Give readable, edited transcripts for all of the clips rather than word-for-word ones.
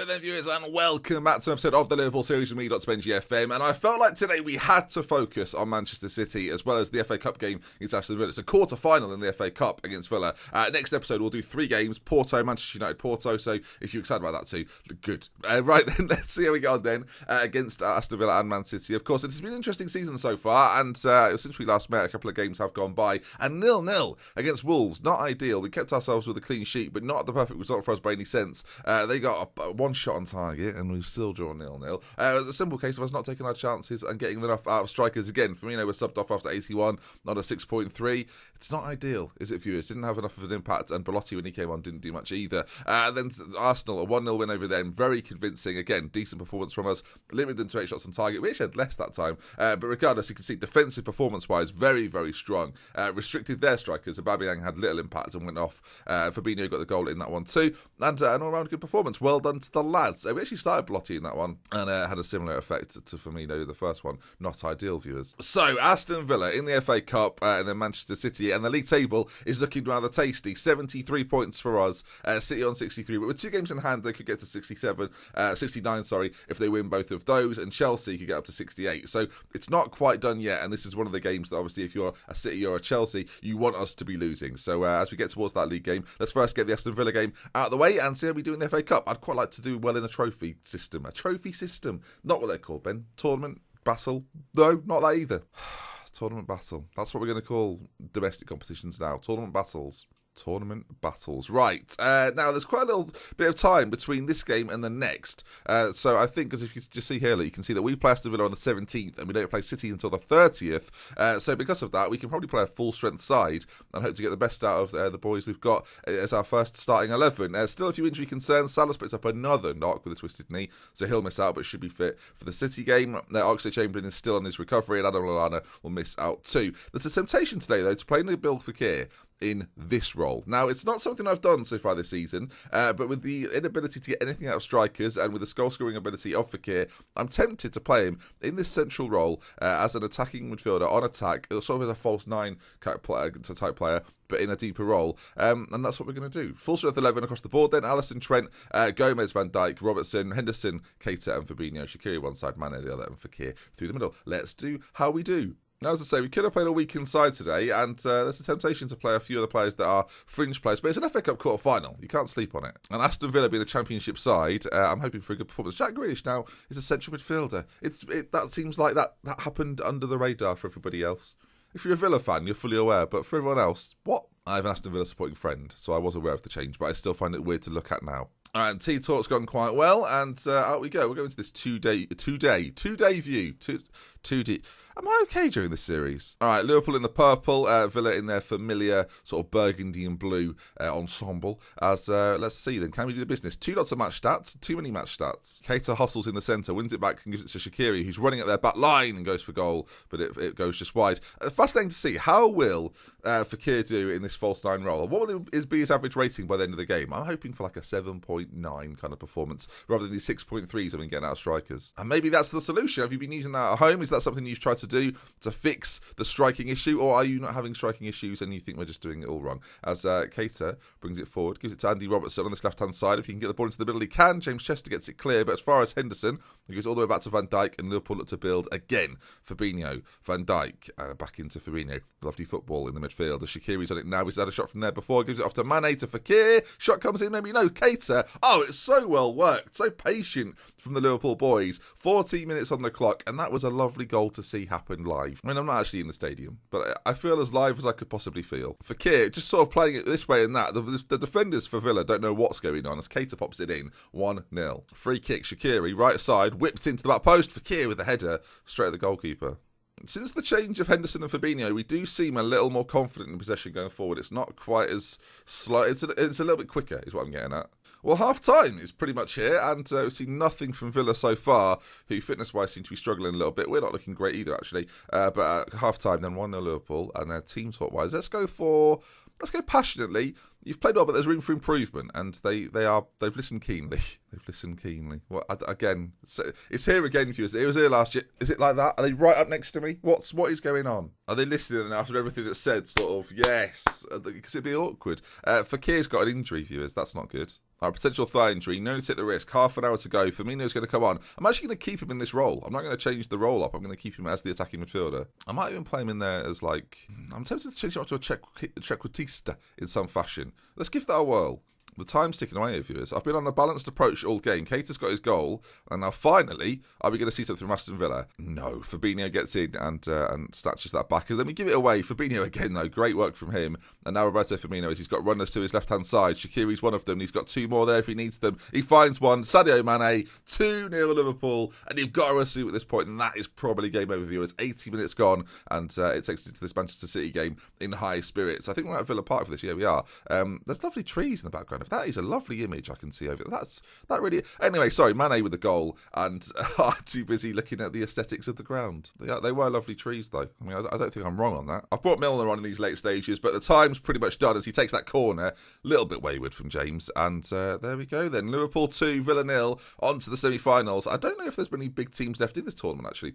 Hello there viewers and welcome back to an episode of the Liverpool series with me, DORTMUND FM, and I felt like today we had to focus on Manchester City as well as the FA Cup game against Aston Villa. It's a quarter-final in the FA Cup against Villa. Next episode we'll do 3 games, Porto, Manchester United, Porto, so if you're excited about that too, good. Right then, let's see how we get on then against Aston Villa and Man City. Of course, it's been an interesting season so far, and since we last met, a couple of games have gone by, and 0-0 against Wolves, not ideal. We kept ourselves with a clean sheet, but not the perfect result for us by any sense. They got one shot on target and we've still drawn 0-0. It was a simple case of us not taking our chances and getting enough out of strikers. Again, Firmino was subbed off after 81 on a 6.3. It's not ideal, is it, viewers? Didn't have enough of an impact, and Belotti, when he came on, didn't do much either. Then Arsenal, a 1-0 win over them, very convincing. Again, decent performance from us, limited them to 8 shots on target. We actually had less that time, but regardless, you can see defensive performance-wise, very, very strong. Restricted their strikers. Aubameyang had little impact and went off. Fabinho got the goal in that one too, and an all-round good performance. Well done to the lads. We actually started Belotti in that one and had a similar effect to Firmino, the first one. Not ideal, viewers. So, Aston Villa in the FA Cup and then Manchester City, and the league table is looking rather tasty. 73 points for us, City on 63, but with 2 games in hand they could get to 69, if they win both of those, and Chelsea could get up to 68. So it's not quite done yet, and this is one of the games that obviously if you're a City or a Chelsea, you want us to be losing. So as we get towards that league game, let's first get the Aston Villa game out of the way and see how we do in the FA Cup. I'd quite like to do well in a trophy system. Not what they're called, Ben. Tournament battle. No, not that either. Tournament battle. That's what we're going to call domestic competitions now. Tournament battles. Right. Now, there's quite a little bit of time between this game and the next. So I think, because if you just see here, you can see that we play Aston Villa on the 17th and we don't play City until the 30th. So because of that, we can probably play a full-strength side and hope to get the best out of the boys we've got as our first starting 11. Still a few injury concerns. Salah picks up another knock with a twisted knee, so he'll miss out, but should be fit for the City game. Oxlade-Chamberlain is still on his recovery, and Adam Lallana will miss out too. There's a temptation today, though, to play Nabil Fekir in this role. Now, it's not something I've done so far this season, but with the inability to get anything out of strikers and with the goal-scoring ability of Fekir, I'm tempted to play him in this central role as an attacking midfielder on attack, sort of as a false 9 type player, but in a deeper role, and that's what we're going to do. Full strength 11 across the board then. Alisson, Trent, Gomez, Van Dijk, Robertson, Henderson, Keita and Fabinho, Shaqiri one side, Mane the other, and Fekir through the middle. Let's do how we do. Now, as I say, we could have played a weak inside today, and there's a temptation to play a few other players that are fringe players, but it's an FA Cup quarter-final. You can't sleep on it. And Aston Villa being a championship side, I'm hoping for a good performance. Jack Grealish now is a central midfielder. That seems like that happened under the radar for everybody else. If you're a Villa fan, you're fully aware, but for everyone else, what? I have an Aston Villa supporting friend, so I was aware of the change, but I still find it weird to look at now. All right, tea talk's gone quite well, and out we go. We're going to this two-day view. 2D. Am I okay during this series? All right, Liverpool in the purple, Villa in their familiar sort of burgundy and blue ensemble. As let's see then, can we do the business? 2 lots of match stats, too many match stats. Keita hustles in the centre, wins it back and gives it to Shaqiri, who's running at their back line and goes for goal, but it goes just wide. Fascinating to see. How will Fekir do in this false 9 role? What will be his average rating by the end of the game? I'm hoping for like a 7.9 kind of performance rather than these 6.3s I've been getting out of strikers. And maybe that's the solution. Have you been using that at home? Is that something you've tried to do to fix the striking issue, or are you not having striking issues and you think we're just doing it all wrong? As Keita brings it forward, gives it to Andy Robertson on this left-hand side. If he can get the ball into the middle, he can. James Chester gets it clear, but as far as Henderson, he goes all the way back to Van Dijk, and Liverpool look to build again. Fabinho, Van Dijk, back into Firmino. Lovely football in the midfield. As Shaqiri's on it now. He's had a shot from there before, gives it off to Mane, to Fekir. Shot comes in, maybe no. Keita. Oh, it's so well worked, so patient from the Liverpool boys. 14 minutes on the clock, and that was a lovely goal to see happen live. I mean, I'm not actually in the stadium, but I feel as live as I could possibly feel. Fekir just sort of playing it this way and that. The defenders for Villa don't know what's going on as Keita pops it in. 1-0. Free kick, Shaqiri, right side, whipped into the back post. Fekir with the header, straight at the goalkeeper. Since the change of Henderson and Fabinho, we do seem a little more confident in possession going forward. It's not quite as slow. It's a little bit quicker, is what I'm getting at. Well, half-time is pretty much here, and we've seen nothing from Villa so far, who fitness-wise seem to be struggling a little bit. We're not looking great either, actually. But at half-time, then 1-0 Liverpool, and team talk-wise, let's go passionately. You've played well, but there's room for improvement, and they've listened keenly. They've listened keenly. Well, again, it's here again, viewers. It was here last year. Is it like that? Are they right up next to me? What is going on? Are they listening after everything that's said? Sort of, yes, because it'd be awkward. Fakir's got an injury, viewers. That's not good. Potential thigh injury. No need to take the risk. Half an hour to go. Firmino's going to come on. I'm actually going to keep him in this role. I'm not going to change the role up. I'm going to keep him as the attacking midfielder. I might even play him in there as like... I'm tempted to change him up to a trequartista in some fashion. Let's give that a whirl. The time's ticking away, viewers. I've been on a balanced approach all game. Keita's got his goal, and now finally, are we going to see something from Aston Villa? No. Fabinho gets in and snatches that back. And then we give it away. Fabinho again, though. Great work from him. And now Roberto Firmino, as he's got runners to his left-hand side. Shaqiri's one of them. He's got two more there if he needs them. He finds one. Sadio Mane, 2-0 Liverpool. And you've got to assume at this point, and that is probably game over, viewers. 80 minutes gone, and it takes us into this Manchester City game in high spirits. I think we're at Villa Park for this. Yeah, we are. There's lovely trees in the background. If that is a lovely image I can see over that really. Anyway, sorry, Mane with the goal, and I'm too busy looking at the aesthetics of the ground. They were lovely trees, though. I mean, I don't think I'm wrong on that. I've brought Milner on in these late stages, but the time's pretty much done as he takes that corner, a little bit wayward from James, and there we go then. Liverpool 2, Villa 0, on to the semi-finals. I don't know if there's been any big teams left in this tournament, actually.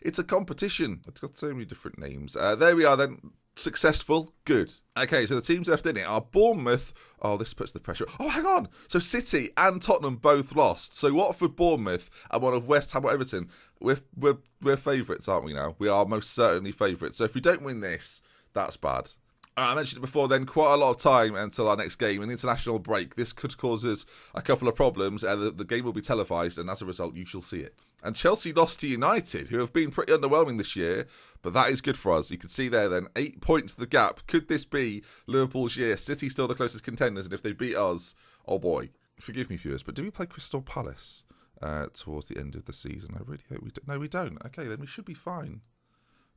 It's a competition. It's got so many different names. There we are then. Successful, good. Okay, so the teams left in it are Bournemouth. Oh, this puts the pressure. Oh, hang on. So City and Tottenham both lost. So Watford, Bournemouth, and one of West Ham or Everton. We're favourites, aren't we now? We are most certainly favourites. So if we don't win this, that's bad. I mentioned it before then, quite a lot of time until our next game, an international break. This could cause us a couple of problems. The game will be televised, and as a result, you shall see it. And Chelsea lost to United, who have been pretty underwhelming this year, but that is good for us. You can see there then, 8 points the gap. Could this be Liverpool's year? City still the closest contenders, and if they beat us, oh boy. Forgive me, viewers, but do we play Crystal Palace towards the end of the season? I really hope we do. No, we don't. Okay, then we should be fine.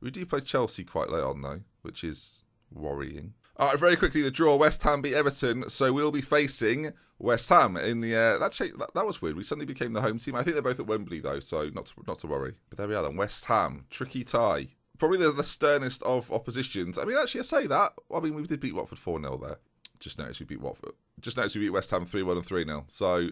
We do play Chelsea quite late on, though, which is worrying. All right, very quickly, the draw. West Ham beat Everton, so we'll be facing West Ham in the... that was weird. We suddenly became the home team. I think they're both at Wembley, though, so not to worry. But there we are then. West Ham, tricky tie. Probably the sternest of oppositions. I mean, actually, I say that. I mean, we did beat Watford 4-0 there. Just noticed we beat Watford. Just noticed we beat West Ham 3-1 and 3-0. So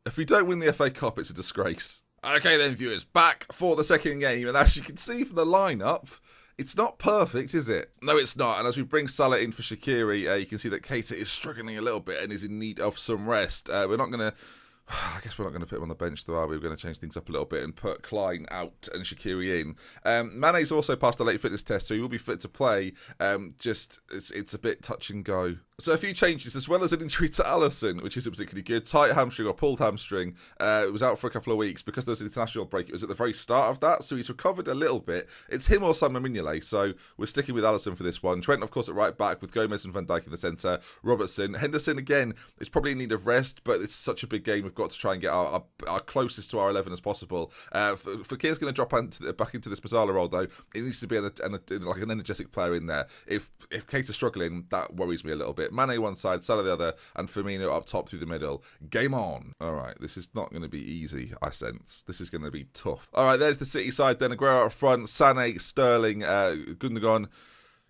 if we don't win the FA Cup, it's a disgrace. Okay then, viewers, back for the second game. And as you can see from the lineup... It's not perfect, is it? No, it's not. And as we bring Salah in for Shaqiri, you can see that Keita is struggling a little bit and is in need of some rest. We're not going to... I guess we're not going to put him on the bench, though, are we? We're going to change things up a little bit and put Klein out and Shaqiri in. Mane's also passed the late fitness test, so he will be fit to play. It's a bit touch and go. So a few changes, as well as an injury to Alisson, which isn't particularly good. Tight hamstring or pulled hamstring. It was out for a couple of weeks because there was an international break. It was at the very start of that, so he's recovered a little bit. It's him or Simon Mignolet, so we're sticking with Alisson for this one. Trent, of course, at right back with Gomez and Van Dijk in the centre. Robertson. Henderson, again, is probably in need of rest, but it's such a big game. We've got to try and get our closest to our 11 as possible. Fekir's going to drop back into this Mazzala role, though. It needs to be like an energetic player in there. If Keita's struggling, that worries me a little bit. Mane one side, Salah the other, and Firmino up top through the middle. Game on. All right, this is not going to be easy, I sense. This is going to be tough. All right, there's the City side then. Aguero up front, Sané, Sterling, Gundogan,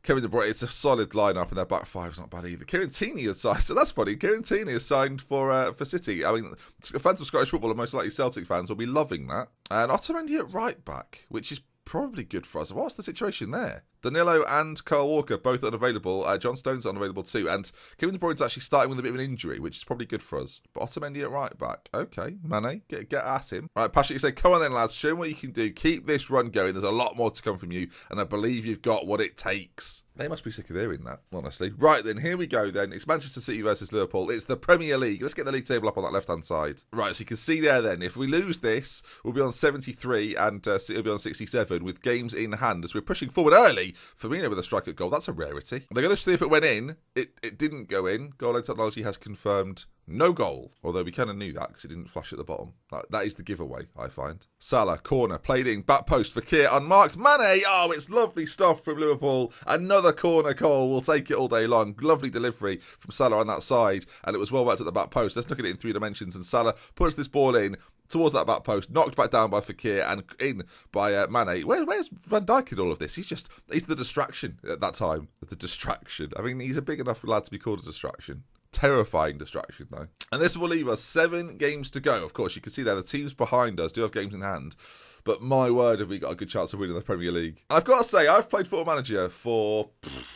Kevin De Bruyne. It's a solid lineup, and their back five's not bad either. Kieran Tierney is signed, so that's funny. Kieran Tierney is signed for City. I mean, fans of Scottish football, and most likely Celtic fans, will be loving that. And Otamendi at right back, which is probably good for us. What's the situation there? Danilo and Kyle Walker both unavailable. John Stone's unavailable too. And Kevin De Bruyne's actually starting with a bit of an injury, which is probably good for us. But Otamendi at right back. Okay, Mane, get at him. All right, Pasha, you say, come on then, lads. Show them what you can do. Keep this run going. There's a lot more to come from you. And I believe you've got what it takes. They must be sick of hearing that, honestly. Right then, here we go then. It's Manchester City versus Liverpool. It's the Premier League. Let's get the league table up on that left-hand side. Right, so you can see there then, if we lose this, we'll be on 73 and City will be on 67 with games in hand as we're pushing forward early. Firmino with a strike at goal. That's a rarity. They're going to see if it went in. It didn't go in. Goal line technology has confirmed no goal. Although we kind of knew that because it didn't flash at the bottom. That is the giveaway, I find. Salah, corner, played in, back post, Fekir, unmarked. Mane, oh, it's lovely stuff from Liverpool. Another corner goal. We'll take it all day long. Lovely delivery from Salah on that side. And it was well worked at the back post. Let's look at it in 3 dimensions. And Salah puts this ball in towards that back post, knocked back down by Fekir and in by Mane. Where's Van Dijk in all of this? He's the distraction at that time. The distraction. I mean, he's a big enough lad to be called a distraction. Terrifying distraction, though. And this will leave us 7 games to go. Of course, you can see there the teams behind us do have games in hand. but my word, have we got a good chance of winning the Premier League. I've got to say, I've played Football Manager for,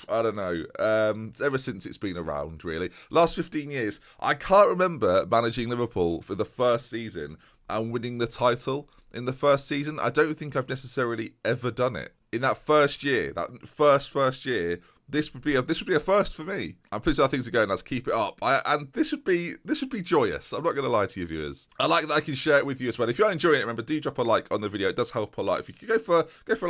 I don't know, ever since it's been around, really. Last 15 years, I can't remember managing Liverpool for the first season and winning the title in the first season. I don't think I've necessarily ever done it. In that first year, that first year, this would be a first for me. I'm pleased how things are going. Let's keep it up. And this would be joyous. I'm not going to lie to you, viewers. I like that I can share it with you as well. If you're enjoying it, remember, do drop a like on the video. It does help a lot. If you could go for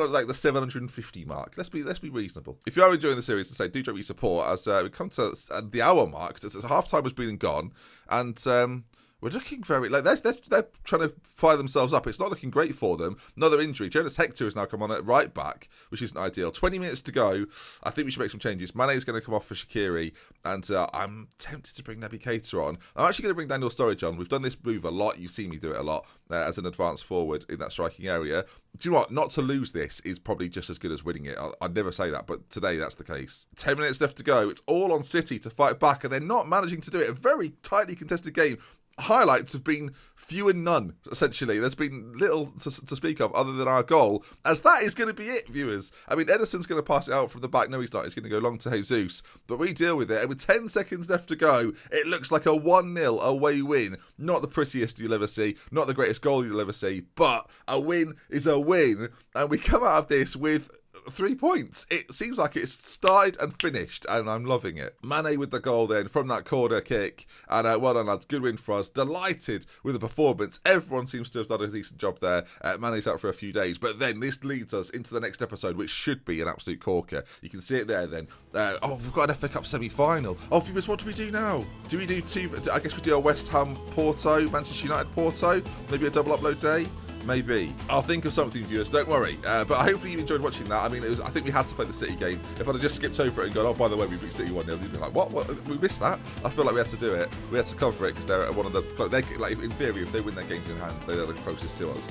like the 750 mark. Let's be reasonable. If you are enjoying the series, to say, do drop your support as we come to the hour mark. So half time has been and gone, and we're looking very like they're trying to fire themselves up. It's not looking great for them. Another injury. Jonas Hector has now come on at right back, which isn't ideal. 20 minutes to go. I think we should make some changes. Mane is going to come off for Shaqiri, and I'm tempted to bring Naby Keita on. I'm actually going to bring Daniel Sturridge on. We've done this move a lot. You've seen me do it a lot as an advanced forward in that striking area. Do you know what? Not to lose this is probably just as good as winning it. I'd never say that, but today that's the case. 10 minutes left to go. It's all on City to fight back, and they're not managing to do it. A very tightly contested game. Highlights have been few and none, essentially. There's been little to speak of other than our goal, as that is going to be it, viewers. I mean, Ederson's going to pass it out from the back. No, he's not. He's going to go long to Jesus, but we deal with it. And with 10 seconds left to go, it looks like a 1-0 away win. Not the prettiest you'll ever see, not the greatest goal you'll ever see, but a win is a win, and we come out of this with 3 points. It seems like it's started and finished, and I'm loving it. Mane with the goal then from that corner kick, and well done, lads. Good win for us. Delighted with the performance. Everyone seems to have done a decent job there. Mane's out for a few days, but then this leads us into the next episode, which should be an absolute corker. You can see it there then. We've got an FA Cup semi-final. Oh, viewers, what do we do now? Do we do two? I guess we do a West Ham Porto, Manchester United Porto, maybe a double upload day. Maybe. I'll think of something, viewers, don't worry. But hopefully you enjoyed watching that. I mean, I think we had to play the City game. If I'd have just skipped over it and gone, oh, by the way, we beat City 1-0, you'd be like, what? We missed that? I feel like we had to do it. We had to cover it because they're one of the, like, in theory, if they win their games in hand, they're the closest to us.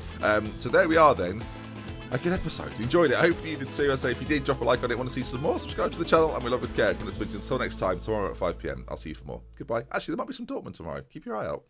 So there we are then. A good episode. Enjoyed it. Hopefully you did too. I say, if you did, drop a like on it. Want to see some more? Subscribe to the channel, and we love with care. Until next time, tomorrow at 5 PM. I'll see you for more. Goodbye. Actually, there might be some Dortmund tomorrow. Keep your eye out.